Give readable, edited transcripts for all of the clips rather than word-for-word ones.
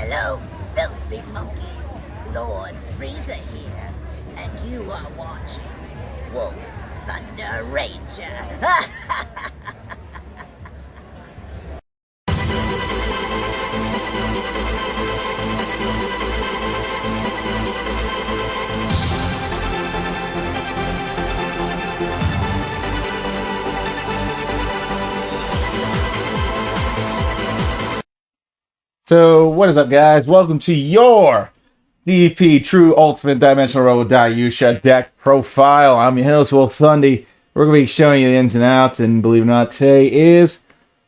Hello, filthy monkeys. Lord Freezer here, and you are watching Wolf Thunder Ranger. So, what is up, guys? Welcome to your DP True Ultimate Dimensional Robo Daiearth deck profile. I'm your host, Wolf Thunder. We're going to be showing you the ins and outs, and believe it or not, today is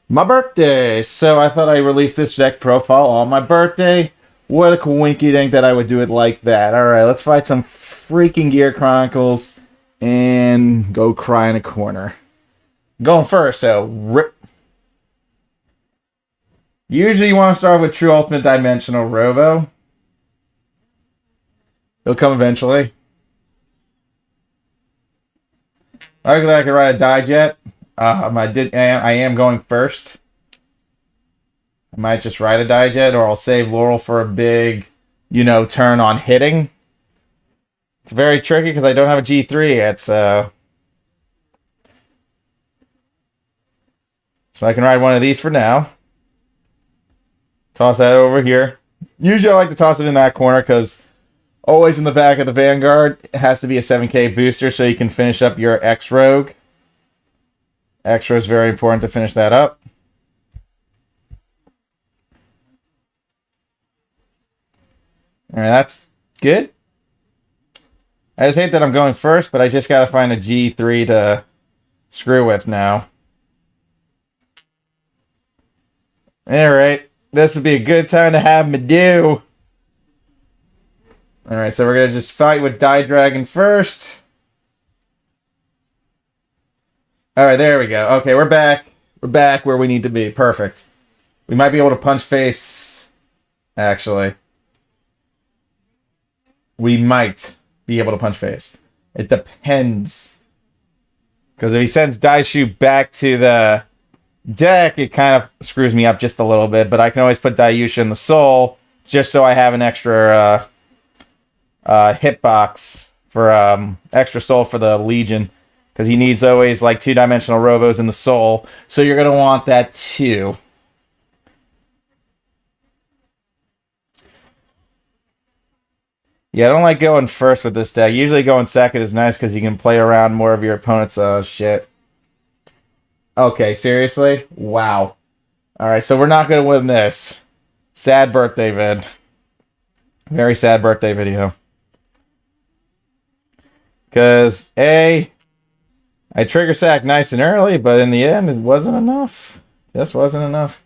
my birthday. So, I thought I'd release this deck profile on my birthday. What a coinkydink that I would do it like that. Alright, let's fight some freaking Gear Chronicles and go cry in a corner. Going first, so rip. Usually you want to start with True Ultimate Dimensional Robo. It'll come eventually. I could ride a Diejet. I am going first. I might just ride a Diejet, or I'll save Laurel for a big, turn on hitting. It's very tricky because I don't have a G3 yet, so I can ride one of these for now. Toss that over here. Usually I like to toss it in that corner because always in the back of the Vanguard, it has to be a 7k booster so you can finish up your X-Rogue. Extra is very important to finish that up. Alright, that's good. I just hate that I'm going first, but I just gotta find a G3 to screw with now. Alright. This would be a good time to have me do. Alright, so we're going to just fight with Die Dragon first. Alright, there we go. Okay, we're back. We're back where we need to be. Perfect. We might be able to punch face, actually. We might be able to punch face. It depends. Because if he sends Daishu back to the deck, it kind of screws me up just a little bit, but I can always put Daiearth in the soul just so I have an extra hitbox for extra soul for the Legion, because he needs always like 2-dimensional robos in the soul, so you're going to want that too. Yeah, I don't like going first with this deck. Usually going second is nice because you can play around more of your opponent's shit. Okay, seriously? Wow. Alright, so we're not going to win this. Sad birthday vid. Very sad birthday video. Because, I trigger sacked nice and early, but in the end, it wasn't enough. Just wasn't enough.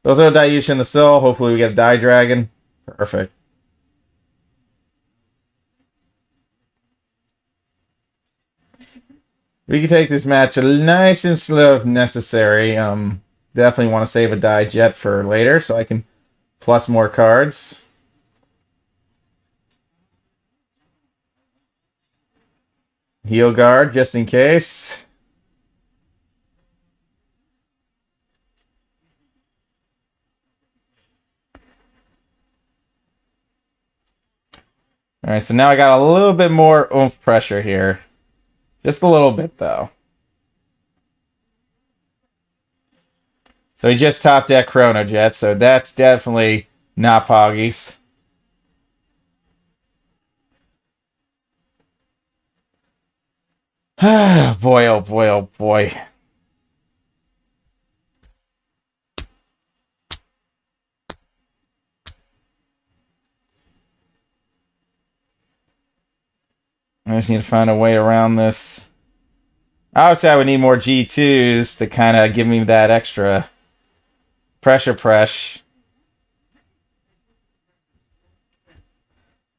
We'll throw Daiearth in the soul. Hopefully we get a Die Dragon. Perfect. We can take this match nice and slow if necessary. Definitely want to save a Diejet for later so I can plus more cards. Heal guard just in case. Alright, so now I got a little bit more oomph pressure here. Just a little bit, though. So he just topped that Chrono Jet, so that's definitely not Poggies. Boy, oh boy, oh boy. I just need to find a way around this. Obviously, I would need more G2s to kind of give me that extra pressure.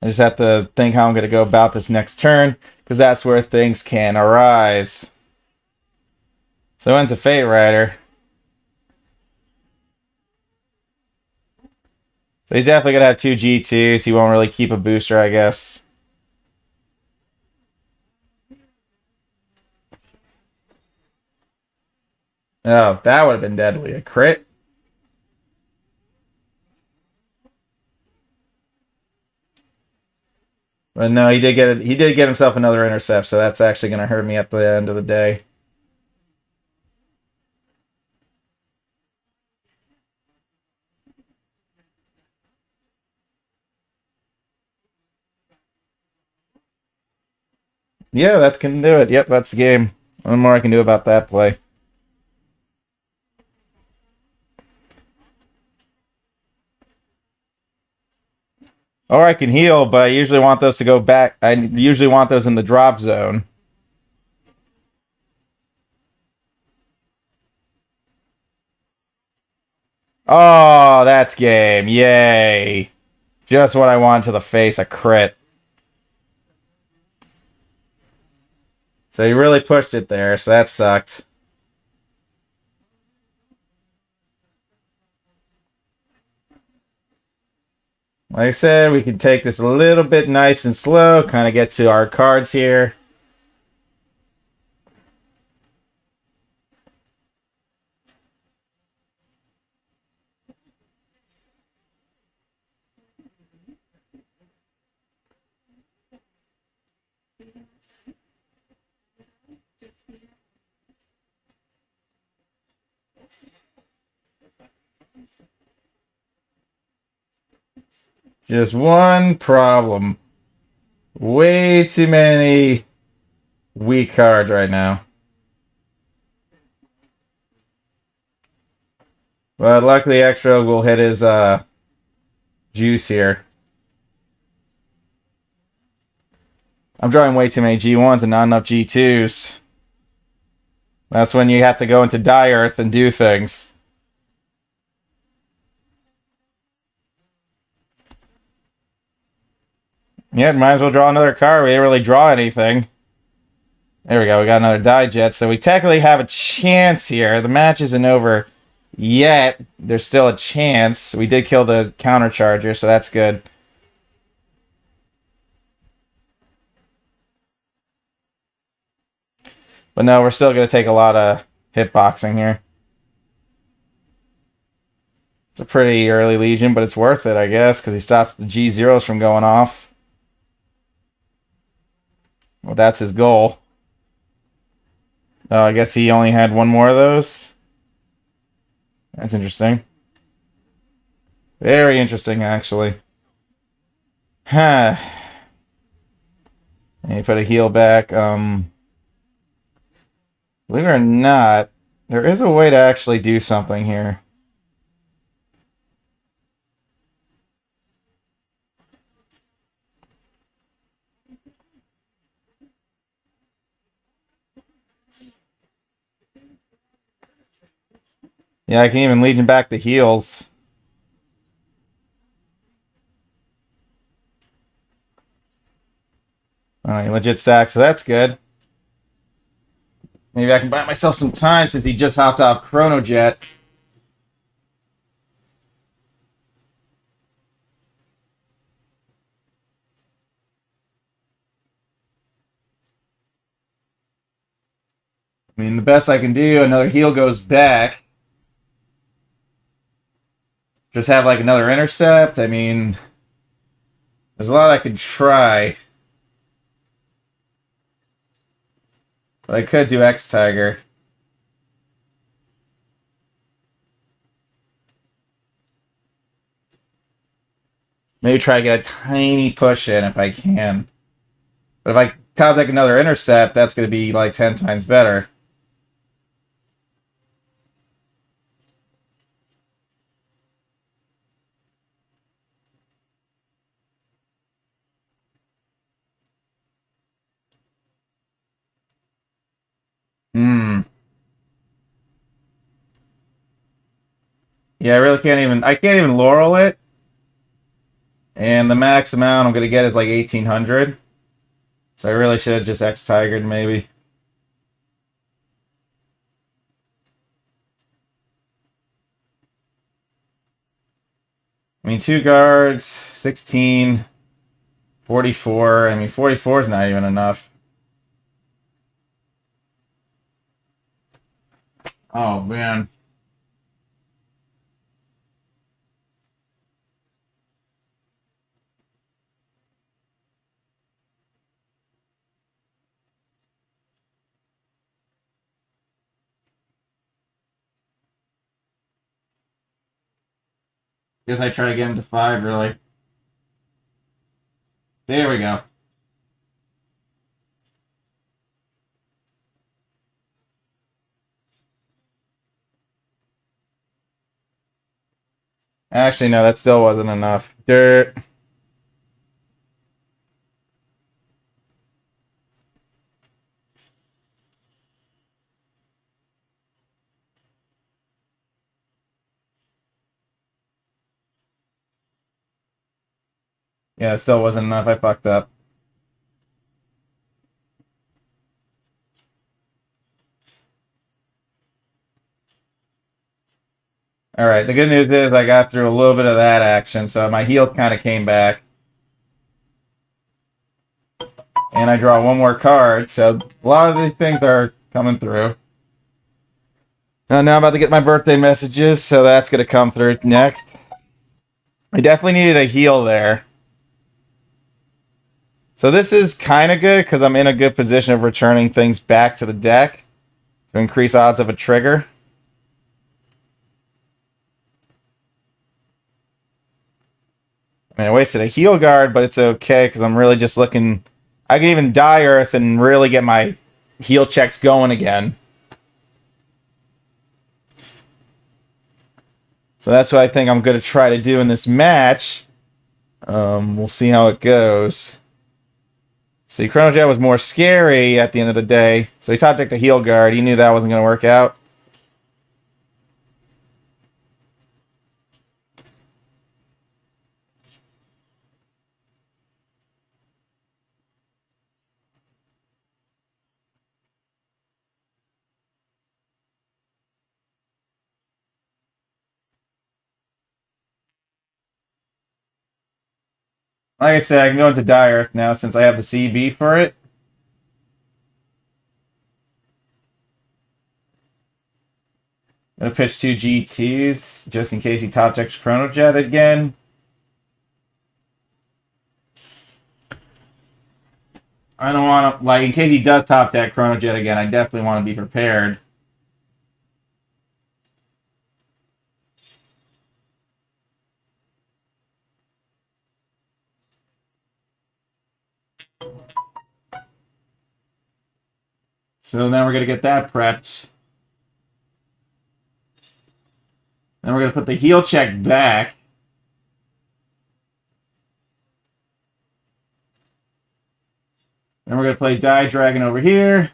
I just have to think how I'm going to go about this next turn, because that's where things can arise. So ends a Fate Rider. So he's definitely going to have 2 G2s. He won't really keep a booster, I guess. Oh, that would have been deadly. A crit? But no, he did get it. He did get himself another intercept, so that's actually going to hurt me at the end of the day. Yeah, that can do it. Yep, that's the game. One more I can do about that play. Or I can heal, but I usually want those to go back. I usually want those in the drop zone. Oh, that's game. Yay. Just what I wanted to the face, a crit. So he really pushed it there, so that sucked. Like I said, we can take this a little bit nice and slow, kind of get to our cards here. Just one problem. Way too many weak cards right now. But luckily extra will hit his juice here. I'm drawing way too many G1s and not enough G2s. That's when you have to go into daiearth and do things. Yeah, might as well draw another card. We didn't really draw anything. There we go. We got another die jet. So we technically have a chance here. The match isn't over yet. There's still a chance. We did kill the countercharger, so that's good. But no, we're still going to take a lot of hitboxing here. It's a pretty early Legion, but it's worth it, I guess, because he stops the G0s from going off. Well, that's his goal. I guess he only had one more of those. That's interesting. Very interesting, actually. Huh. And he put a heal back. Believe it or not, there is a way to actually do something here. Yeah, I can even Legion back the heals. Alright, legit sack, so that's good. Maybe I can buy myself some time since he just hopped off Chrono Jet. I mean, the best I can do, another heal goes back. Just have like another intercept. I mean, there's a lot I could try. But I could do X-Tiger. Maybe try to get a tiny push in if I can. But if I top deck another intercept, that's going to be like 10 times better. Yeah, I really can't even... I can't even Laurel it. And the max amount I'm going to get is like 1,800. So I really should have just X-Tigered maybe. I mean, 2 guards, 16, 44. I mean, 44 is not even enough. Oh, man. Guess I try to get him to 5, really. There we go. Actually, no, that still wasn't enough. Dirt. Yeah, it still wasn't enough. I fucked up. Alright, the good news is I got through a little bit of that action, so my heals kind of came back. And I draw one more card, so a lot of these things are coming through. Now I'm about to get my birthday messages, so that's going to come through next. I definitely needed a heal there. So this is kind of good, because I'm in a good position of returning things back to the deck to increase odds of a trigger. I mean, I wasted a heal guard, but it's okay, because I'm really just looking... I can even daiearth and really get my heal checks going again. So that's what I think I'm going to try to do in this match. We'll see how it goes. See, Chrono Jet was more scary at the end of the day. So he top decked the heal guard. He knew that wasn't going to work out. Like I said, I can go into daiearth now since I have the CB for it. I'm gonna pitch 2 G2s just in case he top decks Chrono Jet again. I don't want to, like, in case he does top deck Chrono Jet again, I definitely want to be prepared. So now we're going to get that prepped. Then we're going to put the heal check back. Then we're going to play Die Dragon over here. And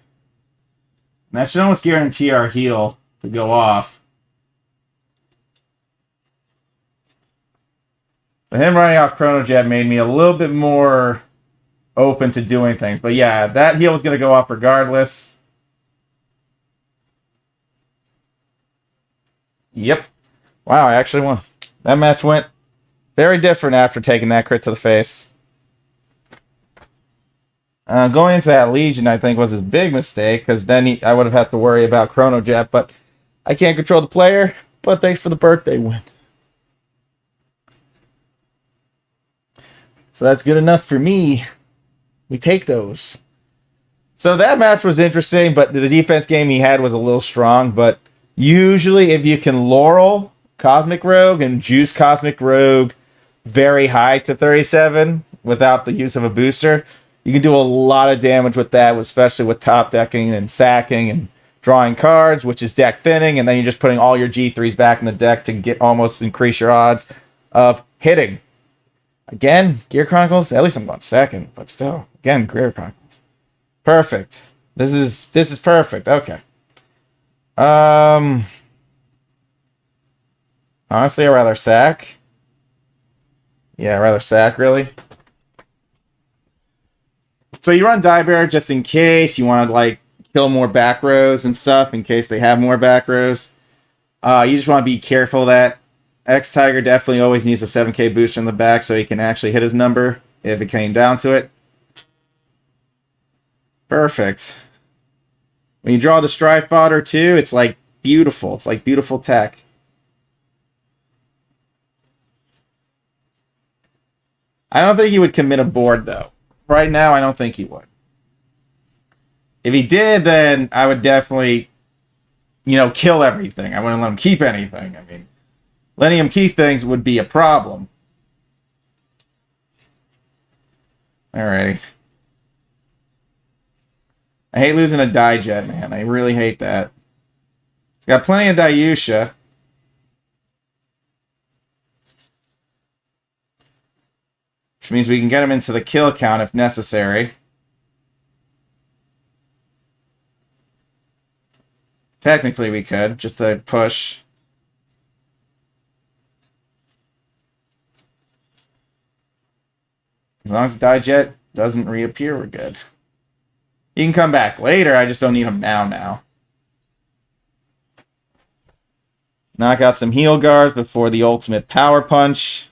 that should almost guarantee our heal to go off. So him running off Chrono Jet made me a little bit more open to doing things. But yeah, that heal was going to go off regardless. Yep. Wow, I actually won. That match went very different after taking that crit to the face. Going into that Legion, I think, was his big mistake, because then I would have had to worry about Chrono Jet, but I can't control the player, but thanks for the birthday win. So that's good enough for me. We take those. So that match was interesting, but the defense game he had was a little strong, but usually if you can Laurel Cosmic Rogue and juice Cosmic Rogue very high to 37 without the use of a booster, you can do a lot of damage with that, especially with top decking and sacking and drawing cards, which is deck thinning, and then you're just putting all your G3s back in the deck to get almost increase your odds of hitting. Again, Gear Chronicles, at least I'm going second, but still, again, Gear Chronicles. Perfect. This is perfect. Okay. Honestly, I'd rather sack. Yeah, I'd rather sack, really. So you run Diebear just in case you want to, like, kill more back rows and stuff, in case they have more back rows. You just want to be careful that X-Tiger definitely always needs a 7k boost in the back so he can actually hit his number if it came down to it. Perfect. When you draw the Strife Fodder too, it's like beautiful. It's like beautiful tech. I don't think he would commit a board though. Right now, I don't think he would. If he did, then I would definitely, kill everything. I wouldn't let him keep anything. I mean, Selenium key things would be a problem. Alrighty. I hate losing a Dijet, man. I really hate that. It's got plenty of Daiusha. Which means we can get him into the kill count if necessary. Technically we could, just to push. As long as the Dijet doesn't reappear, we're good. He can come back later, I just don't need him now. Knock out some heal guards before the ultimate power punch.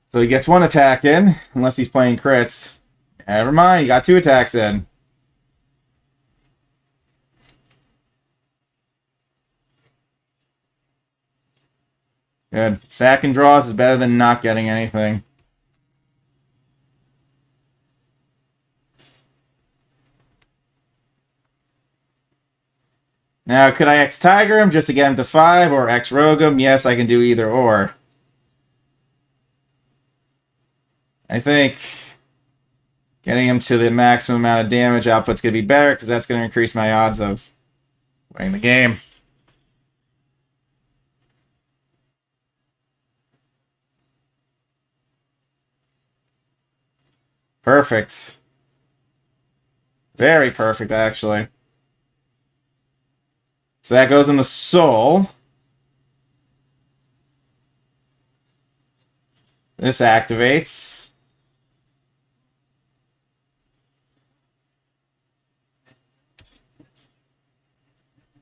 So he gets one attack in, unless he's playing crits. Never mind, he got 2 attacks in. Good. Sack and draws is better than not getting anything. Now, could I X-Tiger him just to get him to 5, or X-Rogue him? Yes, I can do either or. I think getting him to the maximum amount of damage output's going to be better, because that's going to increase my odds of winning the game. Perfect. Very perfect, actually. So that goes in the soul. This activates.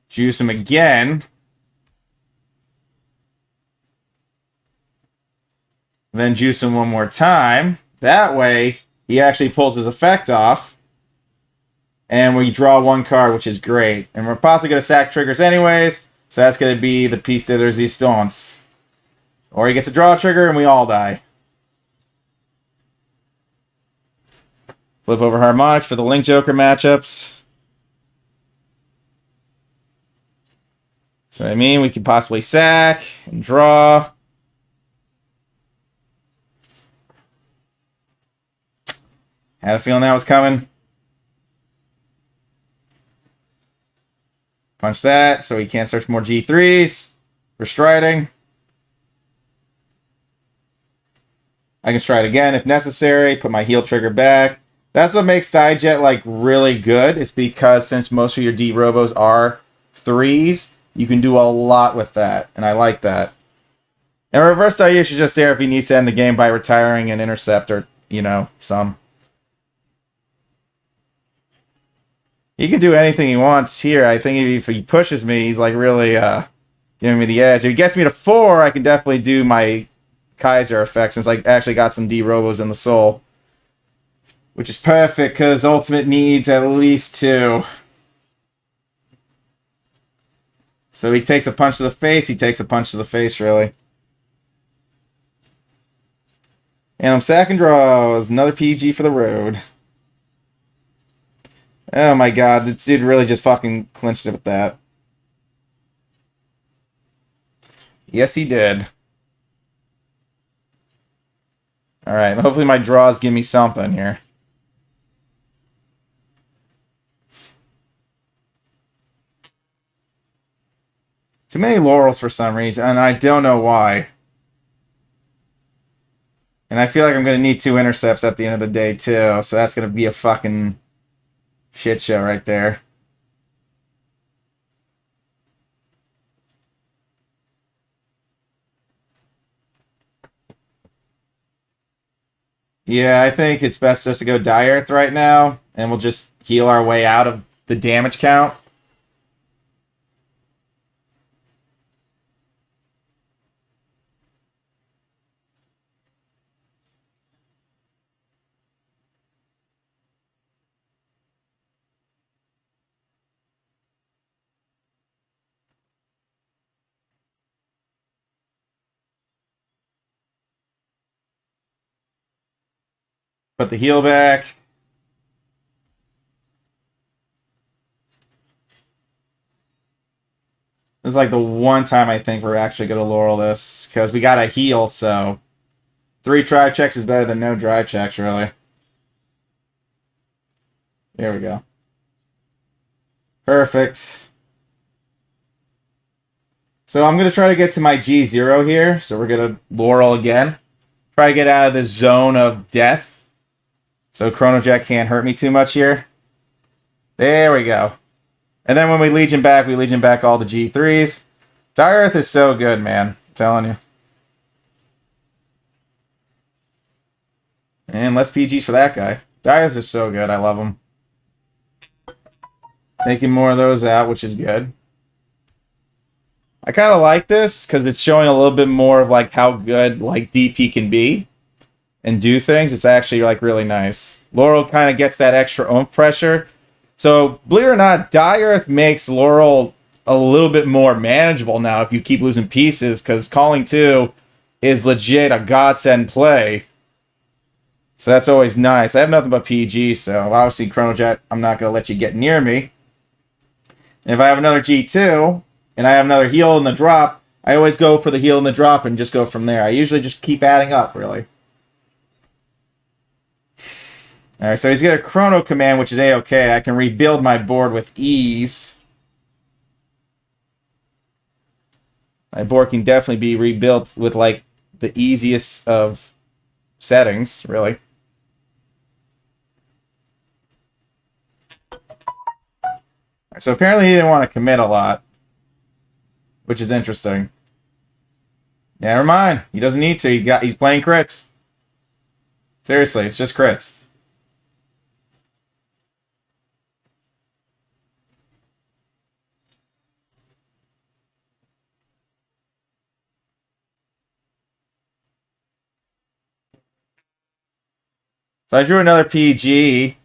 Juice him again. Then juice him one more time. That way, he actually pulls his effect off. And we draw 1 card, which is great. And we're possibly going to sack triggers anyways. So that's going to be the piece de resistance. Or he gets a draw trigger and we all die. Flip over Harmonics for the Link Joker matchups. So I mean, we could possibly sack and draw. Had a feeling that was coming. Punch that, so he can't search more G3s for striding. I can stride again if necessary, put my heal trigger back. That's what makes Dijet like really good, is because since most of your D-Robos are 3s, you can do a lot with that, and I like that. And reverse Daiearth is just there if he needs to end the game by retiring an intercept or, you know, some. He can do anything he wants here. I think if he pushes me, he's like really giving me the edge. If he gets me to 4, I can definitely do my Kaiser effect, since I actually got some D-Robos in the soul. Which is perfect, because Ultimate needs at least 2. So he takes a punch to the face, he takes a punch to the face, really. And I'm sacking draws. Another PG for the road. Oh my god, this dude really just fucking clinched it with that. Yes, he did. Alright, hopefully my draws give me something here. Too many laurels for some reason, and I don't know why. And I feel like I'm going to need 2 intercepts at the end of the day, too. So that's going to be a fucking shit show right there. Yeah, I think it's best just to go daiearth right now, and we'll just heal our way out of the damage count. Put the heal back. This is like the one time I think we're actually going to laurel this. Because we got a heal, so 3 drive checks is better than no drive checks, really. There we go. Perfect. So I'm going to try to get to my G0 here. So we're going to laurel again. Try to get out of the zone of death. So Chronojet can't hurt me too much here. There we go. And then when we legion back all the G3s. Daiearth is so good, man. I'm telling you. And less PGs for that guy. Daiearth is so good. I love him. Taking more of those out, which is good. I kind of like this because it's showing a little bit more of like how good like DP can be and do things. It's actually like really nice. Laurel kind of gets that extra oomph pressure. So believe it or not, Daiearth makes Laurel a little bit more manageable now if you keep losing pieces, because Calling 2 is legit a godsend play. So that's always nice. I have nothing but PG, so obviously Chronojet, I'm not going to let you get near me. And if I have another G2 and I have another heal in the drop, I always go for the heal in the drop and just go from there. I usually just keep adding up, really. Alright, so he's got a Chrono command, which is A-okay. I can rebuild my board with ease. My board can definitely be rebuilt with, like, the easiest of settings, really. Right, so apparently he didn't want to commit a lot, which is interesting. Never mind. He doesn't need to. He's playing crits. Seriously, it's just crits. So I drew another PG,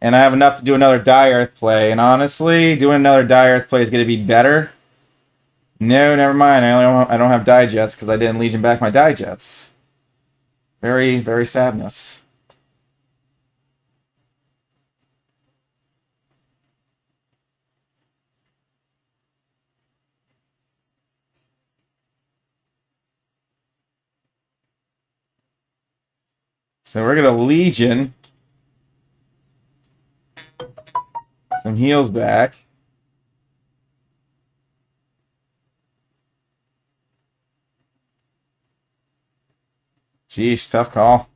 and I have enough to do another Daiearth play. And honestly, doing another Daiearth play is going to be better. No, never mind. I don't have Diejets because I didn't Legion back my Diejets. Very, very sadness. So we're going to Legion some heals back. Jeez, tough call.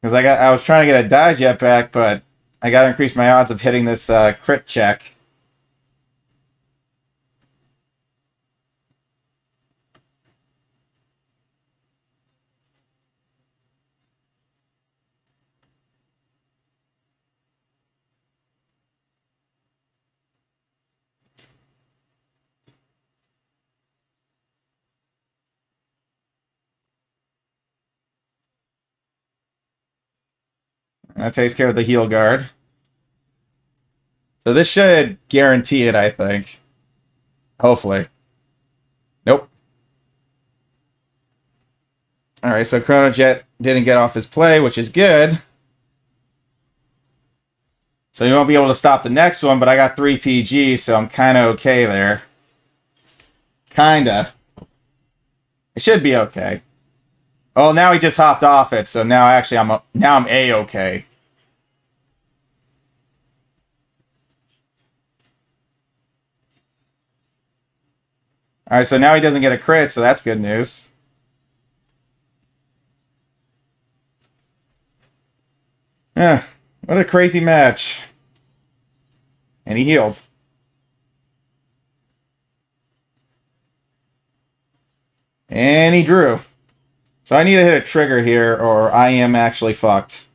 Because I was trying to get a Diejet back, but I got to increase my odds of hitting this crit check. That takes care of the heal guard. So this should guarantee it, I think. Hopefully. Nope. Alright, so Chronojet didn't get off his play, which is good. So you won't be able to stop the next one, but I got 3 PG, so I'm kind of okay there. Kinda. It should be okay. Oh, now he just hopped off it, so now actually I'm A-okay. Alright, so now he doesn't get a crit, so that's good news. Yeah, what a crazy match. And he healed. And he drew. So I need to hit a trigger here, or I am actually fucked.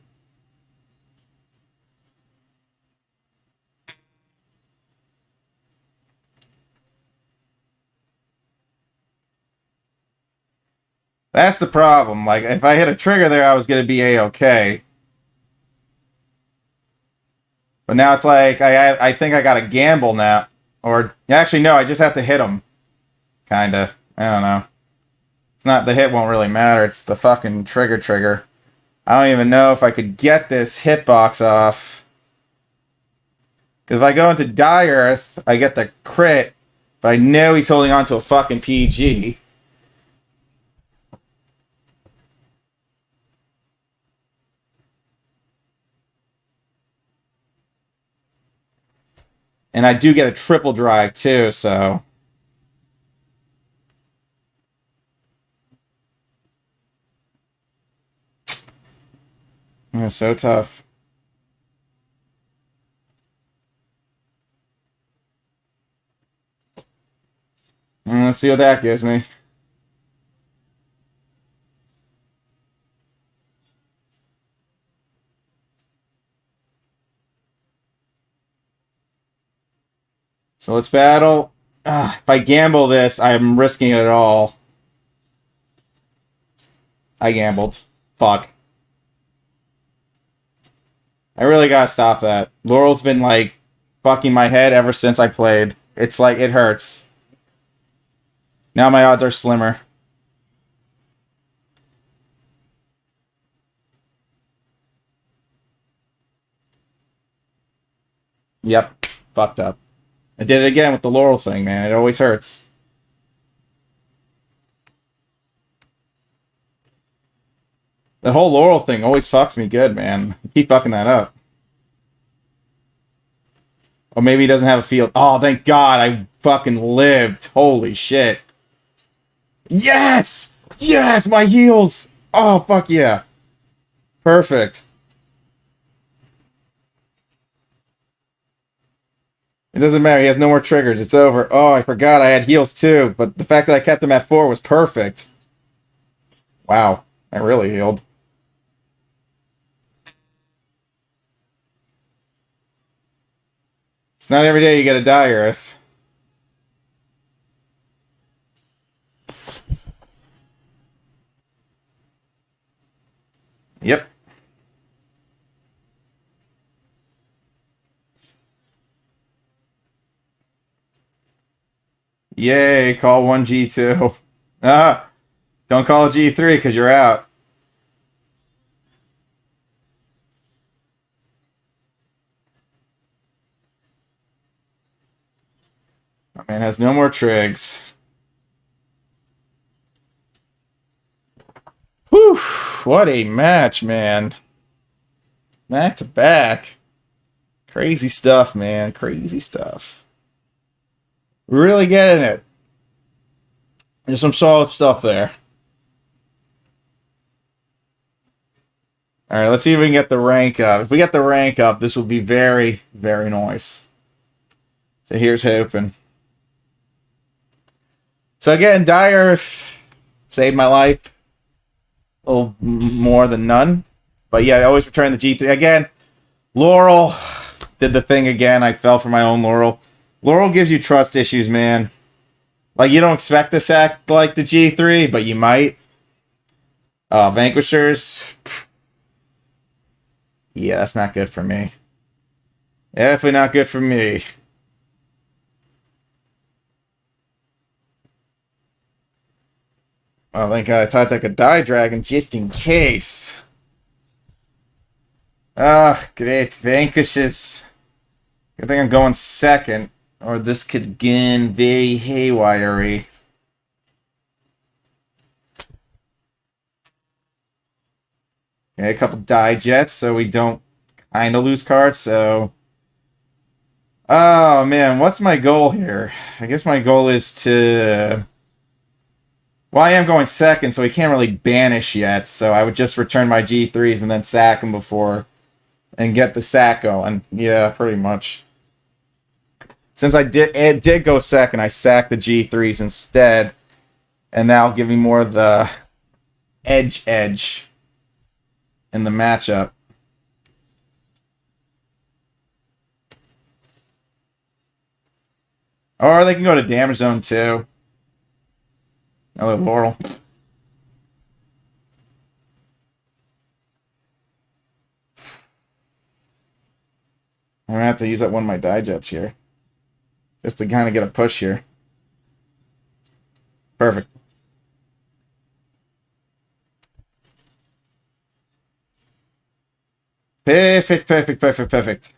That's the problem. Like, if I hit a trigger there, I was going to be A-okay. But now it's like, I think I got to gamble now. Or, actually, no, I just have to hit him. Kinda. I don't know. It's not, the hit won't really matter. It's the fucking trigger. I don't even know if I could get this hitbox off. Because if I go into daiearth, I get the crit. But I know he's holding on to a fucking PG. And I do get a triple drive too, so... It's so tough. Let's see what that gives me. So let's battle. If I gamble this, I'm risking it all. I gambled. Fuck. I really gotta stop that. Laurel's been, like, fucking my head ever since I played. It's like, it hurts. Now my odds are slimmer. Yep. Fucked up. I did it again with the Laurel thing, man. It always hurts. That whole Laurel thing always fucks me good, man. I keep fucking that up. Or maybe he doesn't have a field. Oh, thank God. I fucking lived. Holy shit. Yes! Yes! My heals! Oh, fuck yeah. Perfect. It doesn't matter. He has no more triggers. It's over. Oh, I forgot I had heals too. But the fact that I kept him at 4 was perfect. Wow. I really healed. It's not every day you get a daiearth. Yep. Yay, call 1 G2. Don't call a G3 because you're out. My man has no more trigs. Whew, what a match, man. Back to back. Crazy stuff, man. Crazy stuff. Really getting it. There's some solid stuff there. Alright, let's see if we can get the rank up. If we get the rank up, this will be very, very nice. So here's hoping. So again, daiearth saved my life. A little more than none. But yeah, I always return the G3. Again, Laurel did the thing again. I fell for my own Laurel. Laurel gives you trust issues, man. Like, you don't expect to sack like the G3, but you might. Vanquishers. Yeah, that's not good for me. Definitely not good for me. Oh, thank God I thought I could die dragon just in case. Ah, great. Vanquishes. I think I'm going second. Or this could get very haywire-y. Okay, a couple die jets so we don't kind of lose cards, so... Oh, man, what's my goal here? I guess my goal is to... Well, I am going second, so he can't really banish yet, so I would just return my G3s and then sack him before... And get the sack going. Yeah, pretty much. Since it did go second, I sacked the G3s instead. And that'll give me more of the edge in the matchup. Or they can go to damage zone too. Another Laurel. I'm going to have to use up one of my die jets here. Just to kind of get a push here. Perfect. Perfect, perfect, perfect, perfect.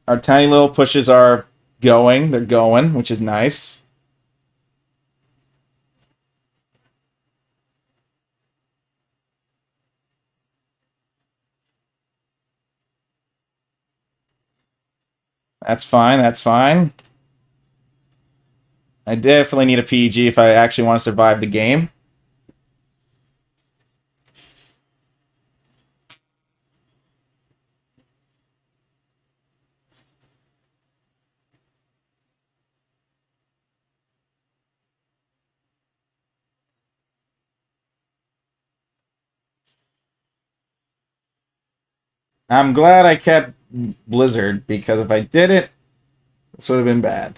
Our tiny little pushes are going. They're going, which is nice. That's fine, that's fine. I definitely need a PG if I actually want to survive the game. I'm glad I kept Blizzard, because if I didn't, this would have been bad.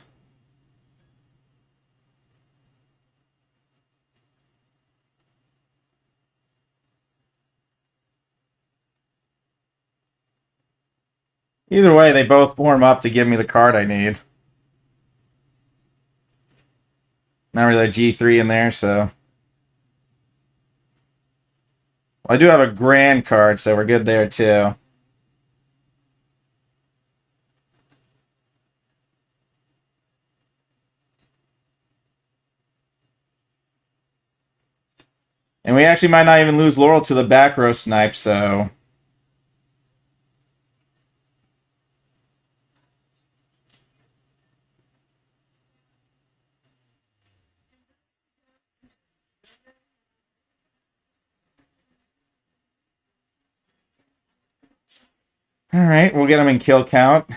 Either way, they both form up to give me the card I need. Not really a G3 in there, so... Well, I do have a Grand card, so we're good there, too. And we actually might not even lose Laurel to the back row snipe, so... Alright, we'll get him in kill count.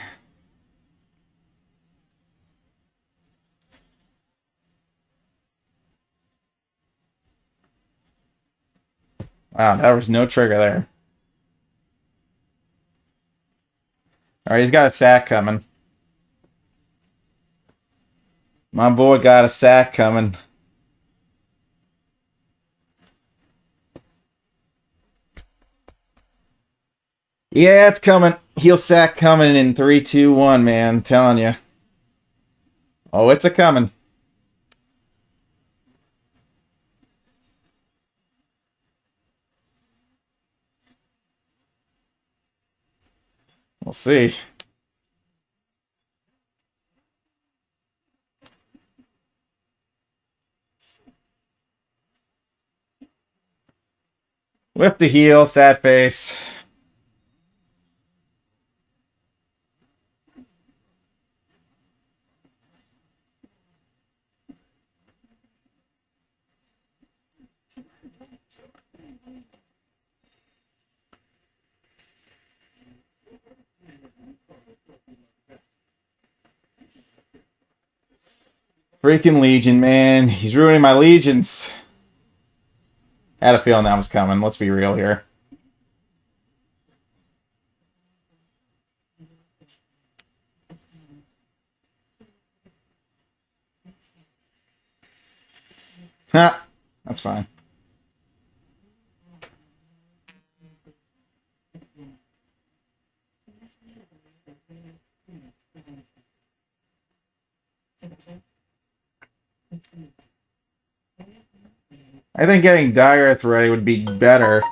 Wow, there was no trigger there. Alright, he's got a sack coming. My boy got a sack coming. Yeah, it's coming. Heel sack coming in 3, 2, 1, man. I'm telling you. Oh, it's a coming. We'll see. Whip the heel, sad face. Freaking Legion, man. He's ruining my legions. I had a feeling that was coming. Let's be real here. Ha! That's fine. I think getting daiearth ready would be better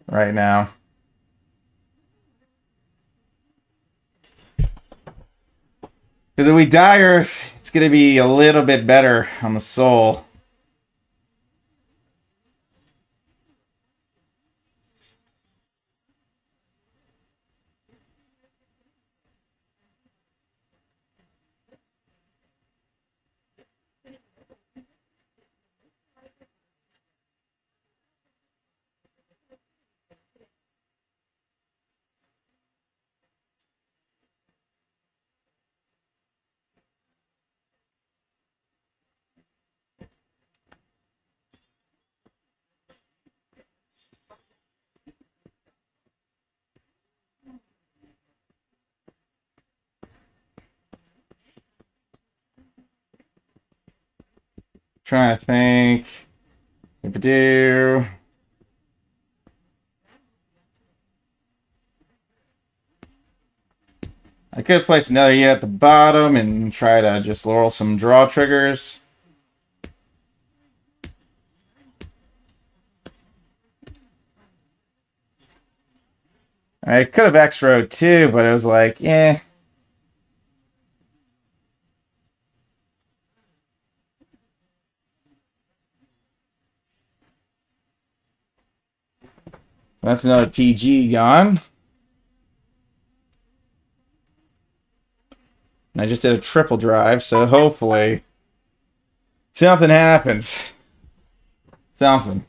right now. Because if we daiearth, it's going to be a little bit better on the soul. Trying to think. Do. I could place another unit at the bottom and try to just laurel some draw triggers. I could have X-Road too, but it was like, eh. That's another PG gone. And I just did a triple drive, so hopefully something happens. Something.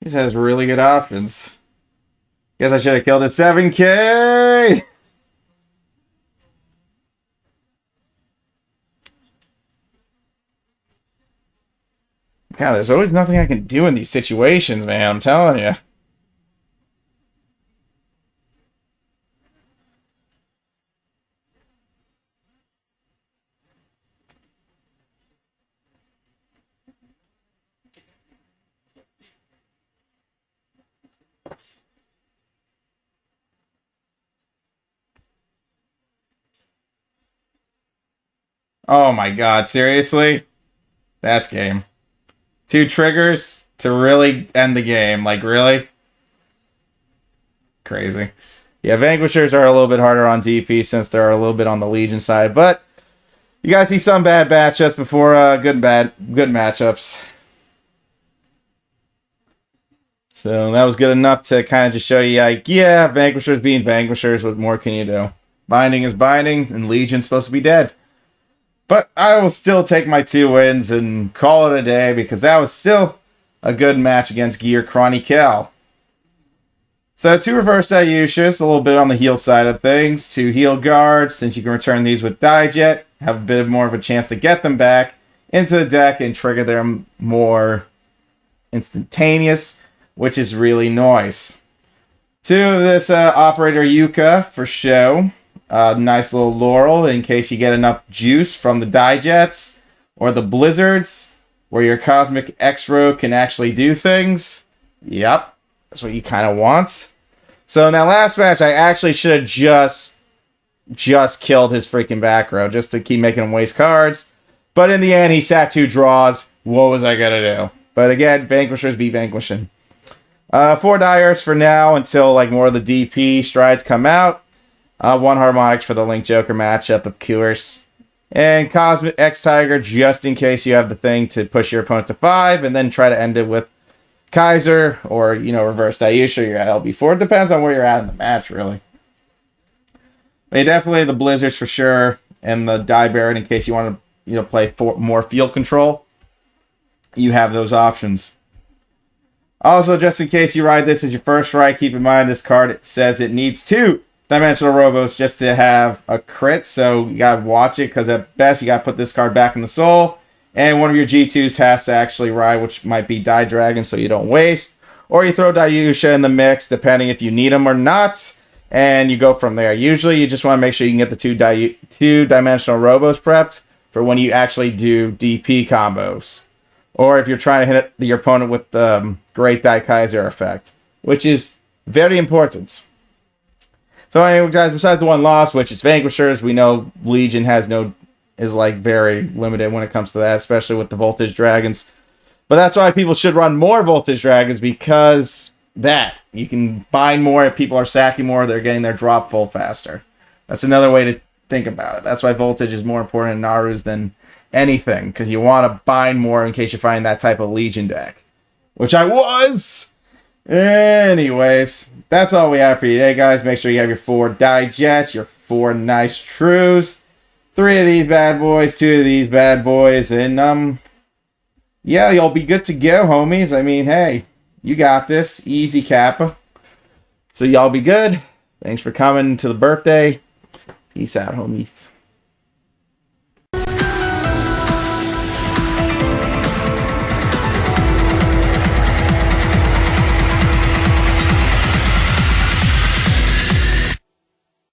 He just has really good options. Guess I should have killed at 7K! God, there's always nothing I can do in these situations, man. I'm telling you. Oh my god, seriously? That's game. 2 triggers to really end the game. Like, really? Crazy. Yeah, Vanquishers are a little bit harder on DP since they're a little bit on the Legion side, but you guys see some bad matchups before good matchups. So that was good enough to kind of just show you, like, yeah, Vanquishers being Vanquishers, what more can you do? Binding is binding, and Legion's supposed to be dead. But I will still take my 2 wins and call it a day because that was still a good match against Gear Chronicle. So 2 reverse Daiearths, a little bit on the heal side of things. 2 heal guards, since you can return these with Diejet, have a bit more of a chance to get them back into the deck and trigger them more instantaneous, which is really nice. 2 of this Operator Yuka for show. Nice little Laurel in case you get enough juice from the Diejets or the Blizzards where your Cosmic X-Row can actually do things. Yep, that's what you kind of want. So in that last match, I actually should have just killed his freaking back row just to keep making him waste cards. But in the end, he sat 2 draws. What was I going to do? But again, Vanquishers be vanquishing. 4 Daiearths for now until like more of the DP strides come out. 1 Harmonics for the Link Joker matchup, of course. And Cosmic X Tiger, just in case you have the thing to push your opponent to 5, and then try to end it with Kaiser, or, you know, reverse Daiearth, you're at LB4. It depends on where you're at in the match, really. But definitely the Blizzards for sure, and the Die Baron in case you want to, you know, play more field control. You have those options. Also, just in case you ride this as your first ride, keep in mind this card, it says it needs 2 Dimensional Robos just to have a crit, so you gotta watch it, because at best you gotta put this card back in the soul, and one of your G2s has to actually ride, which might be Die Dragon, so you don't waste, or you throw Daiearth in the mix, depending if you need them or not, and you go from there. Usually you just want to make sure you can get the 2 Dimensional Robos prepped for when you actually do DP combos, or if you're trying to hit your opponent with the Great DAIKAISERR effect, which is very important. So anyway, guys, besides the 1 loss, which is Vanquishers, we know Legion is like very limited when it comes to that, especially with the Voltage Dragons. But that's why people should run more Voltage Dragons, because that you can bind more, if people are sacking more, they're getting their drop full faster. That's another way to think about it. That's why Voltage is more important in Naru's than anything, because you want to bind more in case you find that type of Legion deck, which I was. Anyways, that's all we have for you today, guys. Make sure you have your 4 Diejets, your 4 nice Trues, 3 of these bad boys, 2 of these bad boys, and yeah, you'll be good to go, homies. I mean, hey, you got this. Easy, Kappa. So y'all be good. Thanks for coming to the birthday. Peace out, homies.